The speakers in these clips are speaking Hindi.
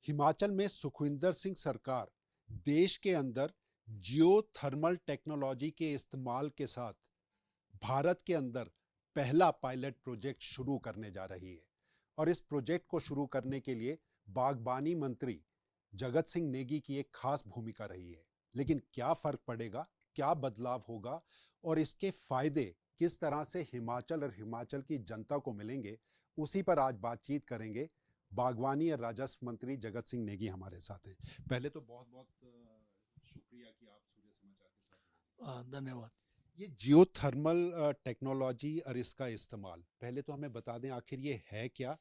हिमाचल में सुखविंदर सिंह सरकार देश के अंदर जियोथर्मल टेक्नोलॉजी के इस्तेमाल के साथ भारत के अंदर पहला पायलट प्रोजेक्ट शुरू करने जा रही है। और इस प्रोजेक्ट को शुरू करने के लिए बागबानी मंत्री जगत सिंह नेगी की एक खास भूमिका रही है। लेकिन क्या फर्क पड़ेगा, क्या बदलाव होगा और इसके फायदे किस तरह से हिमाचल और हिमाचल की जनता को मिलेंगे, उसी पर आज बातचीत करेंगे। बागवानी और राजस्व मंत्री जगत सिंह नेगी हमारे साथ हैं। पहले तो बहुत बहुत शुक्रिया कि आप सूर्य समाचार के साथ हैं। धन्यवाद। ये जियोथर्मल टेक्नोलॉजी और इसका इस्तेमाल पहले तो हमें बता दें, आखिर ये है क्या,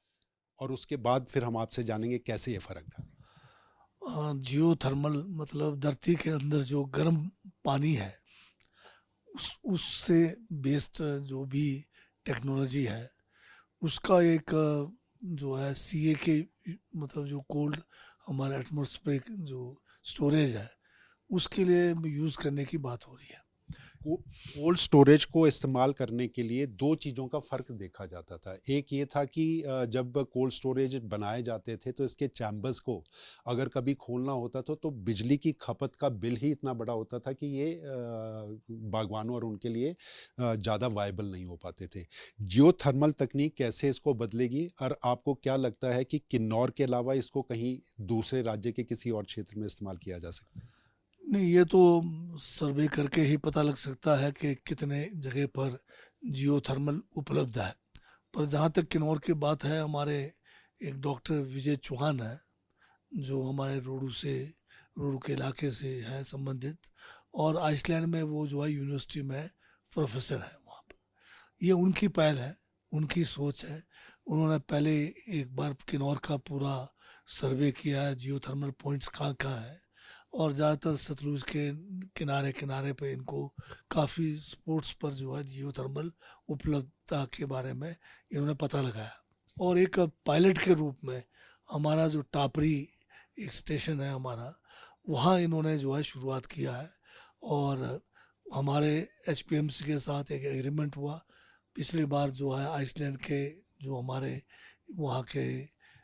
और उसके बाद फिर हम आपसे जानेंगे कैसे ये फर्क डालेगा। जियोथर्मल मतलब धरती के अंदर जो गर्म पानी है उससे बेस्ड जो भी टेक्नोलॉजी है उसका एक जो है सीए के मतलब जो कोल्ड हमारा एटमॉस्फेरिक जो स्टोरेज है उसके लिए यूज़ करने की बात हो रही है। कोल्ड स्टोरेज को इस्तेमाल करने के लिए दो चीज़ों का फ़र्क देखा जाता था। एक ये था कि जब कोल्ड स्टोरेज बनाए जाते थे तो इसके चैम्बर्स को अगर कभी खोलना होता था तो बिजली की खपत का बिल ही इतना बड़ा होता था कि ये बागवानों और उनके लिए ज़्यादा वायबल नहीं हो पाते थे। जियोथर्मल तकनीक कैसे इसको बदलेगी, और आपको क्या लगता है कि किन्नौर के अलावा इसको कहीं दूसरे राज्य के किसी और क्षेत्र में इस्तेमाल किया जा सकता है? नहीं, ये तो सर्वे करके ही पता लग सकता है कि कितने जगह पर जियोथर्मल उपलब्ध है। पर जहाँ तक किन्नौर की बात है, हमारे एक डॉक्टर विजय चौहान है जो हमारे रोडू के इलाके से है संबंधित, और आइसलैंड में वो जो है यूनिवर्सिटी में प्रोफेसर है वहाँ पर। ये उनकी पहल है, उनकी सोच है। उन्होंने पहले एक बार किन्नौर का पूरा सर्वे किया है, जियोथर्मल पॉइंट्स कहाँ कहाँ है, और ज़्यादातर सतलुज के किनारे किनारे पे इनको काफ़ी स्पोर्ट्स पर जो है जियोथर्मल उपलब्धता के बारे में इन्होंने पता लगाया। और एक पायलट के रूप में हमारा जो टापरी एक स्टेशन है हमारा, वहाँ इन्होंने जो है शुरुआत किया है। और हमारे एचपीएमसी के साथ एक एग्रीमेंट हुआ पिछली बार जो है। आइसलैंड के जो हमारे वहाँ के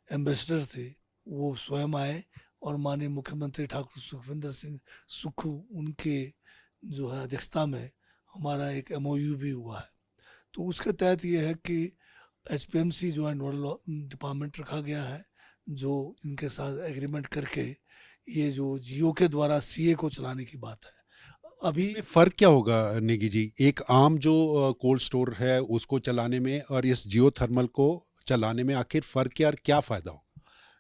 एम्बेसडर थे वो स्वयं आए और माननीय मुख्यमंत्री ठाकुर सुखविंदर सिंह सुक्खू उनके जो है अध्यक्षता में हमारा एक एमओयू भी हुआ है। तो उसके तहत ये है कि एचपीएमसी जो है नोडल डिपार्टमेंट रखा गया है जो इनके साथ एग्रीमेंट करके ये जो जियो के द्वारा सीए को चलाने की बात है। अभी फर्क क्या होगा नेगी जी, एक आम जो कोल्ड स्टोर है उसको चलाने में और इस जियोथर्मल को चलाने में आखिर फर्क क्या और क्या फायदा हो?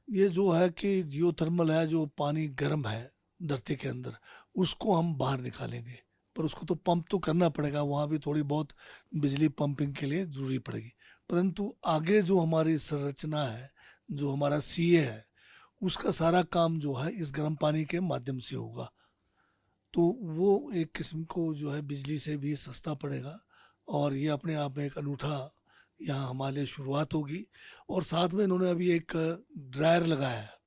ये जो है कि जियोथर्मल है, जो पानी गर्म है धरती के अंदर उसको हम बाहर निकालेंगे, पर उसको तो पंप तो करना पड़ेगा, वहाँ भी थोड़ी बहुत बिजली पंपिंग के लिए ज़रूरी पड़ेगी। परंतु आगे जो हमारी संरचना है, जो हमारा सीए है, उसका सारा काम जो है इस गर्म पानी के माध्यम से होगा। तो वो एक किस्म को जो है बिजली से भी सस्ता पड़ेगा, और ये अपने आप में एक अनूठा यहाँ हमारे लिए शुरुआत होगी। और साथ में इन्होंने अभी एक ड्रायर लगाया है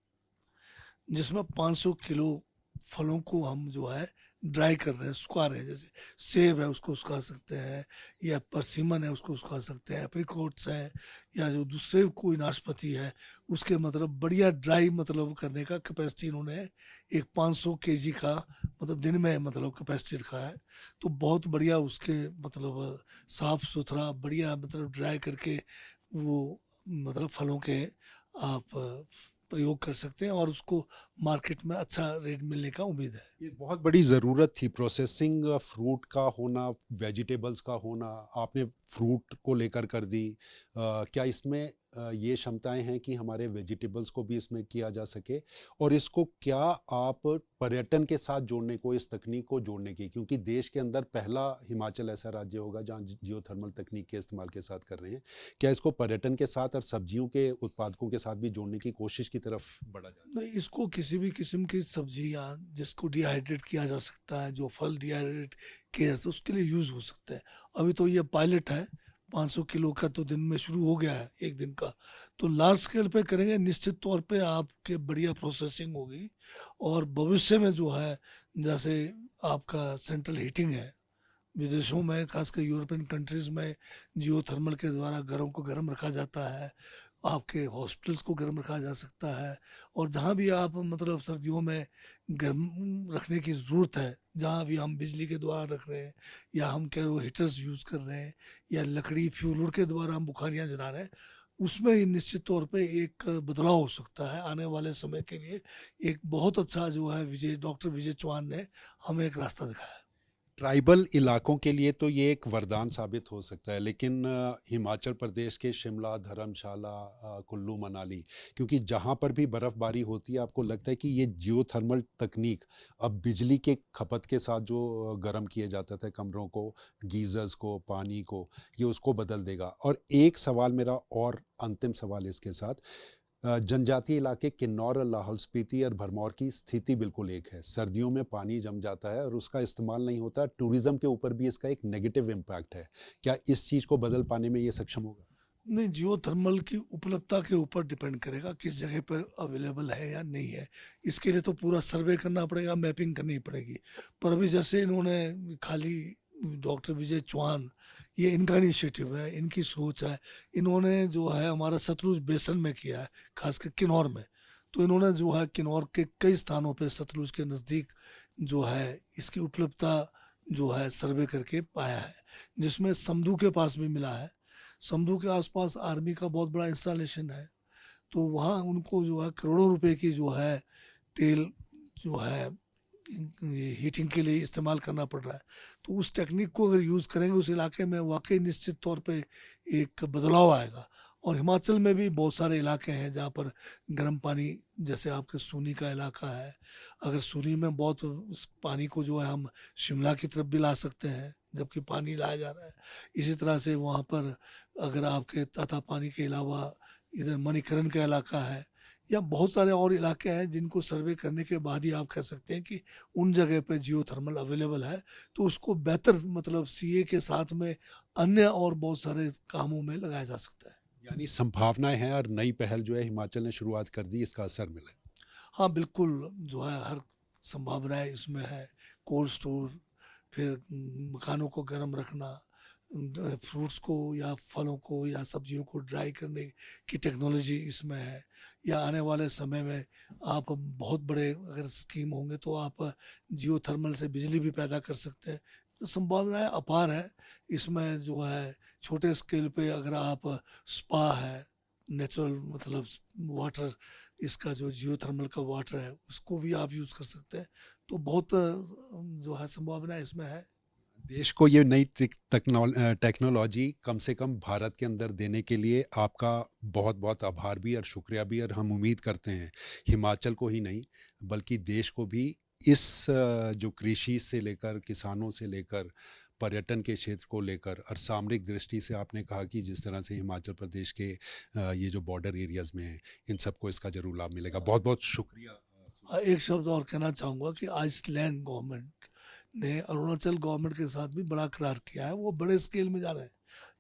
जिसमें 500 किलो फलों को हम जो है ड्राई कर रहे हैं, सुखा रहे हैं। जैसे सेब है उसको सुखा सकते हैं, या परसिमन है उसको सुखा सकते हैं, एप्रिकॉट्स है, या जो दूसरे कोई नाशपाती है उसके मतलब बढ़िया ड्राई मतलब करने का कैपेसिटी इन्होंने एक 500 केजी का मतलब दिन में मतलब कैपेसिटी रखा है। तो बहुत बढ़िया उसके मतलब साफ सुथरा बढ़िया मतलब ड्राई करके वो मतलब फलों के आप प्रयोग कर सकते हैं, और उसको मार्केट में अच्छा रेट मिलने का उम्मीद है। ये बहुत बड़ी ज़रूरत थी, प्रोसेसिंग फ्रूट का होना, वेजिटेबल्स का होना। आपने फ्रूट को लेकर कर दी। क्या इसमें ये क्षमताएं हैं कि हमारे वेजिटेबल्स को भी इसमें किया जा सके, और इसको क्या आप पर्यटन के साथ जोड़ने को, इस तकनीक को जोड़ने की, क्योंकि देश के अंदर पहला हिमाचल ऐसा राज्य होगा जहाँ जियोथर्मल तकनीक के इस्तेमाल के साथ कर रहे हैं, क्या इसको पर्यटन के साथ और सब्जियों के उत्पादकों के साथ भी जोड़ने की कोशिश की तरफ बढ़ा जाए? नहीं, इसको किसी भी किस्म की सब्जियां जिसको डिहाइड्रेट किया जा सकता है, जो फल डिहाइड्रेट किया जा सकता है, उसके लिए यूज़ हो सकता है। अभी तो ये पायलट है, 500 किलो का तो दिन में शुरू हो गया है एक दिन का। तो लार्ज स्केल पे करेंगे निश्चित तौर पे आपके बढ़िया प्रोसेसिंग होगी। और भविष्य में जो है जैसे आपका सेंट्रल हीटिंग है विदेशों में, खासकर यूरोपियन कंट्रीज़ में जियोथर्मल के द्वारा घरों को गर्म रखा जाता है, आपके हॉस्पिटल्स को गर्म रखा जा सकता है। और जहाँ भी आप मतलब सर्दियों में गर्म रखने की ज़रूरत है, जहाँ भी हम बिजली के द्वारा रख रहे हैं या हम कह लो हीटर्स यूज़ कर रहे हैं या लकड़ी फ्यूल वुड के द्वारा हम बुखारियाँ जला रहे हैं, उसमें निश्चित तौर पे एक बदलाव हो सकता है आने वाले समय के लिए। एक बहुत अच्छा जो है डॉक्टर विजय चौहान ने हमें एक रास्ता दिखाया है। ट्राइबल इलाकों के लिए तो ये एक वरदान साबित हो सकता है, लेकिन हिमाचल प्रदेश के शिमला, धर्मशाला, कुल्लू मनाली, क्योंकि जहाँ पर भी बर्फ़बारी होती है आपको लगता है कि ये जियोथर्मल तकनीक अब बिजली के खपत के साथ जो गर्म किए जाते थे कमरों को, गीज़र्स को, पानी को, ये उसको बदल देगा। और एक सवाल मेरा और अंतिम सवाल इसके साथ, जनजातीय इलाके किन्नौर और लाहौल स्पीति और भरमौर की स्थिति बिल्कुल एक है। सर्दियों में पानी जम जाता है और उसका इस्तेमाल नहीं होता। टूरिज्म के ऊपर भी इसका एक नेगेटिव इम्पैक्ट है। क्या इस चीज़ को बदल पाने में ये सक्षम होगा? नहीं, जियोथर्मल की उपलब्धता के ऊपर डिपेंड करेगा किस जगह पर अवेलेबल है या नहीं है। इसके लिए तो पूरा सर्वे करना पड़ेगा, मैपिंग करनी पड़ेगी। पर अभी जैसे इन्होंने खाली डॉक्टर विजय चौहान, ये इनका इनिशिएटिव है, इनकी सोच है। इन्होंने जो है हमारा सतलुज बेसिन में किया है, खासकर किन्नौर में। तो इन्होंने जो है किन्नौर के कई स्थानों पे सतलुज के नज़दीक जो है इसकी उपलब्धता जो है सर्वे करके पाया है, जिसमें समदू के पास भी मिला है। समदू के आसपास आर्मी का बहुत बड़ा इंस्टॉलेशन है, तो वहाँ उनको जो है करोड़ों रुपए की जो है तेल जो है हीटिंग के लिए इस्तेमाल करना पड़ रहा है। तो उस टेक्निक को अगर यूज़ करेंगे उस इलाके में, वाकई निश्चित तौर पे एक बदलाव आएगा। और हिमाचल में भी बहुत सारे इलाके हैं जहाँ पर गर्म पानी, जैसे आपके सूनी का इलाका है, अगर सूनी में बहुत उस पानी को जो है हम शिमला की तरफ भी ला सकते हैं जबकि पानी लाया जा रहा है। इसी तरह से वहाँ पर अगर आपके तातापानी के अलावा इधर मणिकरण का इलाका है या बहुत सारे और इलाके हैं जिनको सर्वे करने के बाद ही आप कह सकते हैं कि उन जगह पे जियोथर्मल अवेलेबल है, तो उसको बेहतर मतलब सीए के साथ में अन्य और बहुत सारे कामों में लगाया जा सकता है। यानी संभावनाएँ हैं और नई पहल जो है हिमाचल ने शुरुआत कर दी, इसका असर मिला है। हाँ, बिल्कुल जो है हर संभावनाएँ इसमें है। कोल्ड स्टोर, फिर मकानों को गर्म रखना, फ्रूट्स को या फलों को या सब्जियों को ड्राई करने की टेक्नोलॉजी इसमें है। या आने वाले समय में आप बहुत बड़े अगर स्कीम होंगे तो आप जियोथर्मल से बिजली भी पैदा कर सकते हैं। तो संभावनाएँ अपार है। इसमें जो है छोटे स्केल पे अगर आप स्पा है, नेचुरल मतलब वाटर, इसका जो जियोथर्मल का वाटर है उसको भी आप यूज़ कर सकते हैं। तो बहुत जो है संभावना इसमें है। देश को ये नई टेक्नोलॉजी कम से कम भारत के अंदर देने के लिए आपका बहुत-बहुत आभार भी और शुक्रिया भी, और हम उम्मीद करते हैं हिमाचल को ही नहीं बल्कि देश को भी इस जो कृषि से लेकर, किसानों से लेकर, पर्यटन के क्षेत्र को लेकर और सामरिक दृष्टि से आपने कहा कि जिस तरह से हिमाचल प्रदेश के ये जो बॉर्डर एरियाज़ में हैं, इन सबको इसका ज़रूर लाभ मिलेगा। बहुत-बहुत शुक्रिया। एक शब्द और कहना चाहूँगा कि आइसलैंड गवर्नमेंट ने अरुणाचल गवर्नमेंट के साथ भी बड़ा करार किया है, वो बड़े स्केल में जा रहे हैं।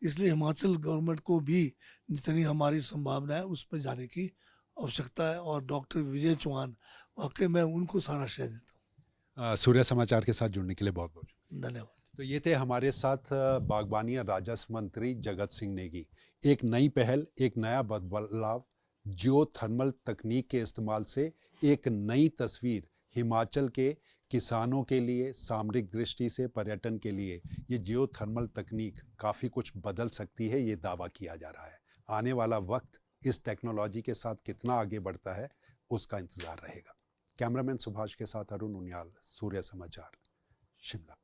इसलिए हिमाचल गवर्नमेंट को भी जितनी हमारी संभावना है उस पर जाने की आवश्यकता है। और डॉक्टर विजय चौहान, वाकई मैं उनको सारा श्रेय देता सूर्य समाचार के साथ जुड़ने के लिए बहुत-बहुत हूँ। धन्यवाद। तो ये थे हमारे साथ बागवानी और राजस्व मंत्री जगत सिंह नेगी। एक नई पहल, एक नया बदलाव, जियोथर्मल तकनीक के इस्तेमाल से एक नई तस्वीर हिमाचल के किसानों के लिए, सामरिक दृष्टि से, पर्यटन के लिए ये जियोथर्मल तकनीक काफ़ी कुछ बदल सकती है, ये दावा किया जा रहा है। आने वाला वक्त इस टेक्नोलॉजी के साथ कितना आगे बढ़ता है, उसका इंतज़ार रहेगा। कैमरामैन सुभाष के साथ अरुण उनियाल, सूर्य समाचार, शिमला।